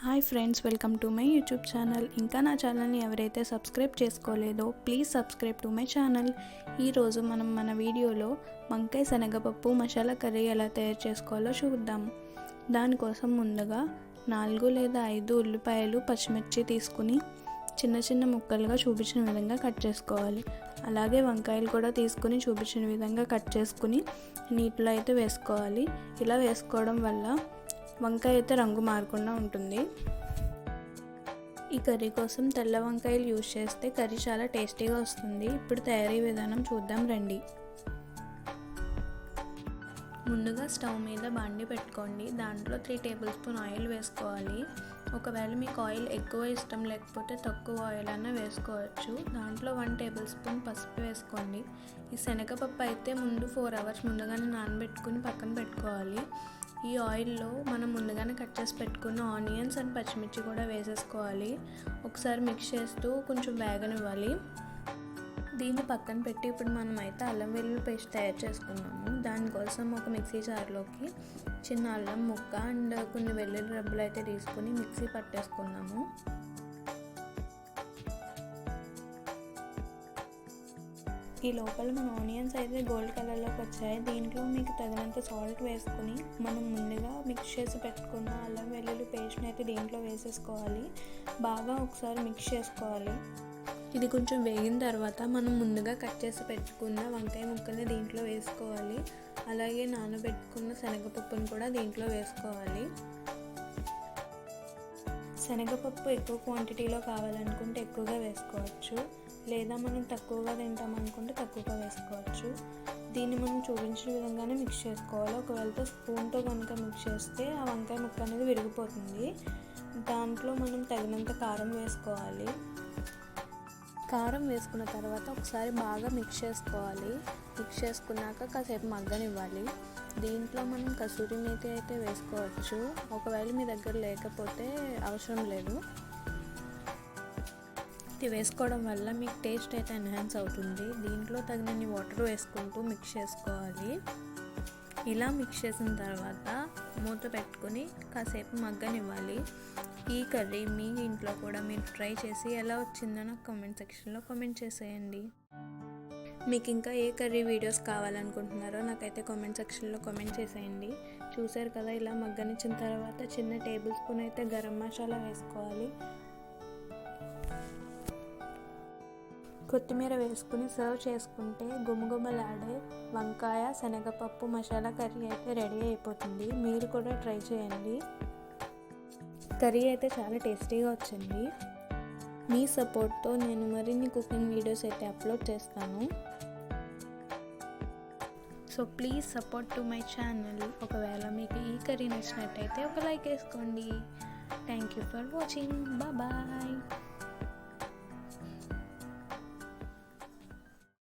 Hi friends, welcome to my YouTube channel. ఇంకా నా ఛానల్ని ఎవరైతే సబ్స్క్రైబ్ చేసుకోలేదో please subscribe to my channel. ఈరోజు మనం మన వీడియోలో వంకాయ శనగపప్పు మసాలా కర్రీ ఎలా తయారు చేసుకోవాలో చూద్దాం. దానికోసం ముందుగా 4 లేదా 5 ఉల్లిపాయలు, పచ్చిమిర్చి తీసుకుని చిన్న చిన్న ముక్కలుగా చూపించిన విధంగా కట్ చేసుకోవాలి. అలాగే వంకాయలు కూడా తీసుకుని చూపించిన విధంగా కట్ చేసుకుని నీటిలో అయితే వేసుకోవాలి. ఇలా వేసుకోవడం వల్ల వంకాయ అయితే రంగు మారకుండా ఉంటుంది. ఈ కర్రీ కోసం తెల్ల వంకాయలు యూజ్ చేస్తే కర్రీ చాలా టేస్టీగా వస్తుంది. ఇప్పుడు తయారీ విధానం చూద్దాం రండి. ముందుగా స్టవ్ మీద బాండి పెట్టుకోండి. దాంట్లో 3 టేబుల్ స్పూన్ ఆయిల్ వేసుకోవాలి. ఒకవేళ మీకు ఆయిల్ ఎక్కువ ఇష్టం లేకపోతే తక్కువ ఆయిల్ అన్నా వేసుకోవచ్చు. దాంట్లో 1 టేబుల్ స్పూన్ పసుపు వేసుకోండి. ఈ శనగపప్పు అయితే ముందు 4 అవర్స్ ముందుగానే నానబెట్టుకుని పక్కన పెట్టుకోవాలి. ఈ ఆయిల్లో మనం ముందుగానే కట్ చేసి పెట్టుకున్న ఆనియన్స్ అండ్ పచ్చిమిర్చి కూడా వేసేసుకోవాలి. ఒకసారి మిక్స్ చేస్తూ కొంచెం వేగనివ్వాలి. దీన్ని పక్కన పెట్టి ఇప్పుడు మనం అయితే అల్లం వెల్లుల్లి పేస్ట్ తయారు చేసుకున్నాము. దానికోసం ఒక మిక్సీ జార్లోకి చిన్న అల్లం ముక్క అండ్ కొన్ని వెల్లుల్లి రబ్బలు అయితే తీసుకుని మిక్సీ పట్టేసుకున్నాము. ఈ లోపల మన ఆనియన్స్ అయితే గోల్డ్ కలర్లోకి వచ్చాయి. దీంట్లో మీకు తగినంత సాల్ట్ వేసుకుని మనం ముందుగా మిక్స్ చేసి పెట్టుకున్న అల్లం వెల్లుల్లి పేస్ట్ని అయితే దీంట్లో వేసేసుకోవాలి. బాగా ఒకసారి మిక్స్ చేసుకోవాలి. ఇది కొంచెం వేగిన తర్వాత మనం ముందుగా కట్ చేసి పెట్టుకున్న వంకాయ ముక్కల్ని దీంట్లో వేసుకోవాలి. అలాగే నానబెట్టుకున్న శనగపప్పును కూడా దీంట్లో వేసుకోవాలి. శనగపప్పు ఎక్కువ క్వాంటిటీలో కావాలనుకుంటే ఎక్కువగా వేసుకోవచ్చు, లేదా మనం తక్కువగా తింటామనుకుంటే తక్కువగా వేసుకోవచ్చు. దీన్ని మనం చూపించిన విధంగానే మిక్స్ చేసుకోవాలి. ఒకవేళ స్పూన్తో కనుక మిక్స్ చేస్తే ఆ వంకాయ ముక్క అనేది విరిగిపోతుంది. దాంట్లో మనం తగినంత కారం వేసుకోవాలి. కారం వేసుకున్న తర్వాత ఒకసారి బాగా మిక్స్ చేసుకోవాలి. మిక్స్ చేసుకున్నాక కాసేపు మగ్గనివ్వాలి. దీంట్లో మనం కసూరి మేతి అయితే వేసుకోవచ్చు. ఒకవేళ మీ దగ్గర లేకపోతే అవసరం లేదు. ఇది వేసుకోవడం వల్ల మీకు టేస్ట్ అయితే ఎన్హాన్స్ అవుతుంది. దీంట్లో తగినన్ని వాటర్ వేసుకుంటూ మిక్స్ చేసుకోవాలి. ఇలా మిక్స్ చేసిన తర్వాత మూత పెట్టుకుని కాసేపు మగ్గనివ్వాలి. ఈ కర్రీ మీ ఇంట్లో కూడా మీరు ట్రై చేసి ఎలా వచ్చిందో నాకు కామెంట్ సెక్షన్లో కామెంట్ చేసేయండి. మీకు ఇంకా ఏ కర్రీ వీడియోస్ కావాలనుకుంటున్నారో నాకైతే కామెంట్ సెక్షన్లో కామెంట్ చేసేయండి. చూసారు కదా, ఇలా మగ్గనిచ్చిన తర్వాత చిన్న టేబుల్ స్పూన్ అయితే గరం మసాలా వేసుకోవాలి. కొత్తిమీర వేసుకుని సర్వ్ చేసుకుంటే గుమగుమలాడే వంకాయ శనగపప్పు మసాలా కర్రీ అయితే రెడీ అయిపోతుంది. మీరు కూడా ట్రై చేయండి. కర్రీ అయితే చాలా టేస్టీగా వచ్చింది. మీ సపోర్ట్తో నేను మరిన్ని కుకింగ్ వీడియోస్ అయితే అప్లోడ్ చేస్తాను. So please support to my channel. ఒకవేళ మీకు ఈ కర్రీ నచ్చినట్టయితే ఒక లైక్ వేసుకోండి. Thank you for watching. Bye.